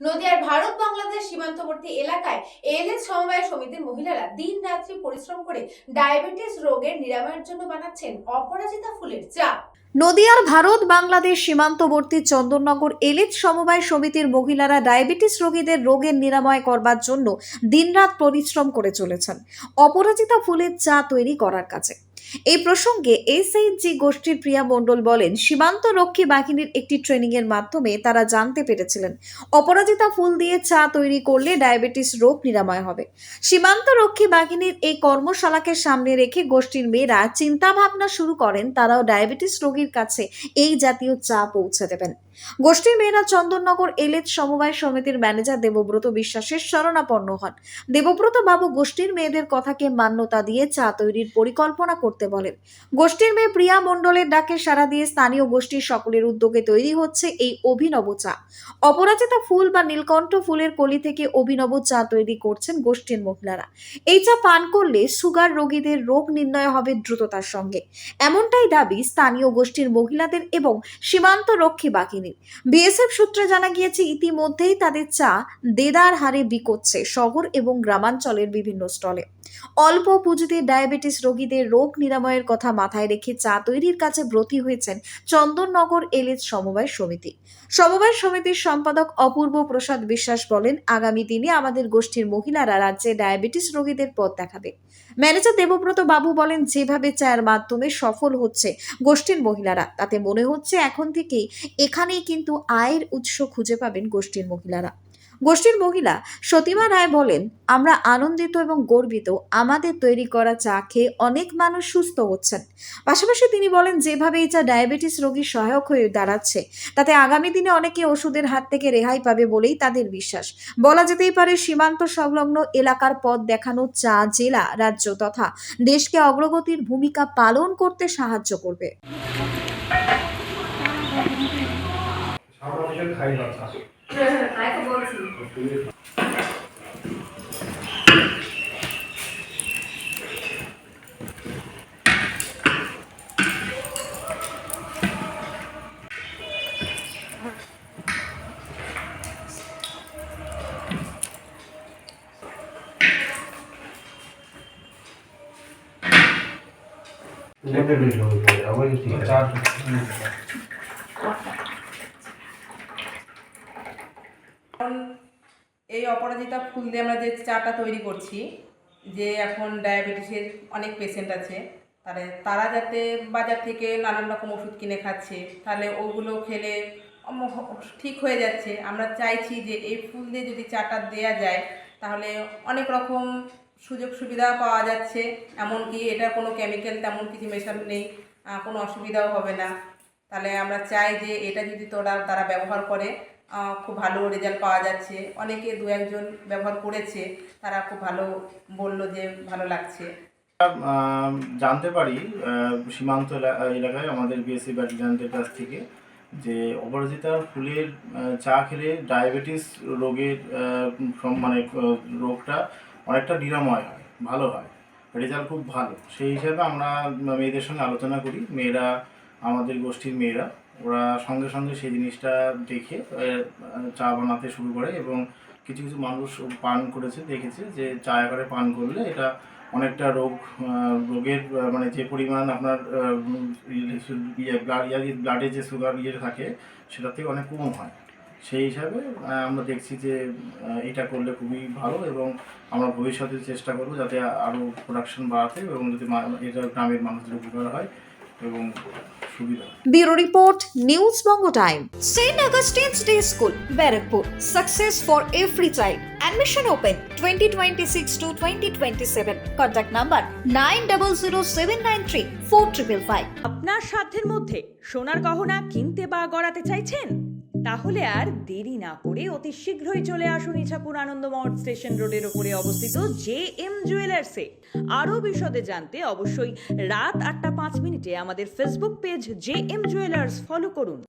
নদিয়ার ভারত বাংলাদেশ সীমান্তবর্তী এলাকায় এএলএস সমবায় সমিতির মহিলারা দিন রাত্রি পরিশ্রম করে ডায়াবেটিস রোগের নিরাময়ের জন্য বানাচ্ছেন অপরাজিতা ফুলের চা। নদিয়ার ভারত বাংলাদেশ সীমান্তবর্তী চন্দননগর এলিট সমবায় সমিতির মহিলারা ডায়াবেটিস রোগীদের রোগের নিরাময় করবার জন্য দিনরাত পরিশ্রম করে চলেছেন অপরাজিতা ফুলের চা তৈরি করার কাজে। এই প্রসঙ্গে এসএইচজি গোষ্ঠীর প্রিয়া মণ্ডল বলেন, সীমান্ত রক্ষী বাহিনীর একটি ট্রেনিং এর মাধ্যমে তারা জানতে পেরেছিলেন অপরাজিতা ফুল দিয়ে চা তৈরি করলে ডায়াবেটিস রোগ নিরাময় হবে। সীমান্ত রক্ষী বাহিনীর এই কর্মশালাকে সামনে রেখে গোষ্ঠীর মেয়েরা চিন্তা ভাবনা শুরু করেন তারাও ডায়াবেটিস রোগীর কাছে এই জাতীয় চা পৌঁছে দেবেন। গোষ্ঠীর মেয়েরা চন্দননগর এলিট সমবায় সমিতির ম্যানেজার দেবব্রত বিশ্বাসের শরণাপন্ন হন। দেবব্রত বাবু গোষ্ঠীর মেয়েদের কথাকে মান্যতা দিয়ে চা তৈরির পরিকল্পনা করতে বলেন। গোষ্ঠীর মেয়ে প্রিয়া মণ্ডলের ডাকে সাড়া দিয়ে স্থানীয় গোষ্ঠীর সকলের উদ্যোগে তৈরি হচ্ছে এই অভিনব চা। অপরাজিতা ফুল বা নীলকণ্ঠ ফুলের কলি থেকে অভিনব চা তৈরি করছেন গোষ্ঠীর মহিলারা। এই চা পান করলে সুগার রোগীদের রোগ নির্ণয় হবে দ্রুততার সঙ্গে, এমনটাই দাবি স্থানীয় গোষ্ঠীর মহিলাদের এবং সীমান্ত রক্ষী বাহিনীর। বিএসএফ সূত্রে জানা গিয়েছে ইতিমধ্যেই তাদের চা দেদার হারে বিকোচ্ছে শহর এবং গ্রামাঞ্চলের বিভিন্ন স্টলে। অল্প পুঁজিতে ডায়াবেটিস রোগীদের রোগ নিরাময়ের কথা মাথায় রেখে চা তৈরির কাছে ব্রতী হয়েছেন চন্দননগর এলিট সমবায় সমিতি। সমবায় সমিতির সম্পাদক অপূর্ব প্রসাদ বিশ্বাস বলেন, আগামী দিনে আমাদের গোষ্ঠীর মহিলারা রাজ্যে ডায়াবেটিস রোগীদের পথ দেখাবে। ম্যানেজার দেবব্রত বাবু বলেন, যেভাবে চায়ের মাধ্যমে সফল হচ্ছে গোষ্ঠীর মহিলারা, তাতে মনে হচ্ছে এখন থেকেই এখানেই কিন্তু আয়ের উৎস খুঁজে পাবেন গোষ্ঠীর মহিলারা। গোষ্ঠীর মহিলা সতীমা রায় বলেন, আমরা আনন্দিত এবং গর্বিত আমাদের তৈরি করা চা খেয়ে অনেক মানুষ সুস্থ হচ্ছেন। পাশাপাশি তিনি বলেন, যেভাবে এই চা ডায়াবেটিস রোগীর সহায়ক হয়ে দাঁড়াচ্ছে তাতে আগামী দিনে অনেকে ওষুধের হাত থেকে রেহাই পাবে বলেই তাদের বিশ্বাস। বলা যেতেই পারে সীমান্ত সংলগ্ন এলাকার পথ দেখানো চা জেলা, রাজ্য তথা দেশকে অগ্রগতির ভূমিকা পালন করতে সাহায্য করবে। এই অপরাজিতা ফুল দিয়ে আমরা যে চাটা তৈরি করছি, যে এখন ডায়াবেটিসের অনেক পেশেন্ট আছে, তারা যাতে বাজার থেকে নানান রকম ওষুধ কিনে খাচ্ছে, তাহলে ওগুলো খেলে ঠিক হয়ে যাচ্ছে। আমরা চাইছি যে এই ফুল দিয়ে যদি চাটা দেয়া যায় তাহলে অনেক রকম সুযোগ সুবিধা পাওয়া যাচ্ছে, এমনকি এটা কোনো কেমিক্যাল তেমন কিছু মেশানো নেই, কোনো অসুবিধাও হবে না। তাহলে আমরা চাই যে এটা যদি তারা ব্যবহার করে খুব ভালো রেজাল্ট পাওয়া যাচ্ছে। অনেকে দু একজন ব্যবহার করেছে, তারা খুব ভালো বলল যে ভালো লাগছে। জানতে পারি সীমান্ত এলাকায় আমাদের বিএসএফ ব্যাটালিয়নের কাছ থেকে যে অপরাজিতা ফুলের চা খেলে ডায়াবেটিস রোগের মানে রোগটা অনেকটা নিরাময় হয়, ভালো হয়, রেজাল্ট খুব ভালো। সেই হিসাবে আমরা মেয়েদের সঙ্গে আলোচনা করি। মেয়েরা, আমাদের গোষ্ঠীর মেয়েরা, ওরা সঙ্গে সঙ্গে সেই জিনিসটা দেখে চা বানাতে শুরু করে এবং কিছু কিছু মানুষ পান করেছে, দেখেছে যে চা করে পান করলে এটা অনেকটা রোগের মানে যে পরিমাণ আপনার ব্লাডে যে সুগার থাকে সেটা থেকে অনেক কম হয়। সেই হিসাবে আমরা দেখছি যে এটা করলে খুবই ভালো এবং আমরা ভবিষ্যতে চেষ্টা করব যাতে আরও প্রোডাকশন বাড়াতে এবং যদি এটা গ্রামের মানুষদের উপকার হয় এবং সুবিধা। Bureau Report, News Bongo Time. St. Augustine's Day School, Barakpur. Success for every child. Admission open 2026 to 2027. Contact number 9007934555. আপনার সাধ্যের মধ্যে সোনার গহনা কিনতে বা গড়াতে চাইছেন? তাহলে আর দেরি না করে অতি শীঘ্রই চলে আসুন ইছাপুর আনন্দমঠ স্টেশন রোডের উপরে অবস্থিত জেএম জুয়েলার্সে। আরও বিশদে জানতে অবশ্যই রাত 8টা 5 মিনিটে আমাদের Facebook page JM jewellers follow করুন।